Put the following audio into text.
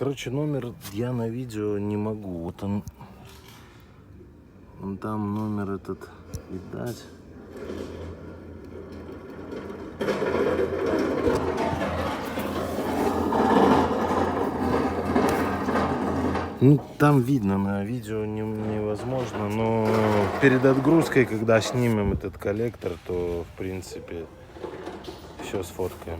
Короче, номер я на видео не могу. Вот он там номер этот видать. Ну, там видно, на видео невозможно, но перед отгрузкой, когда снимем этот коллектор, то, в принципе, все сфоткаем.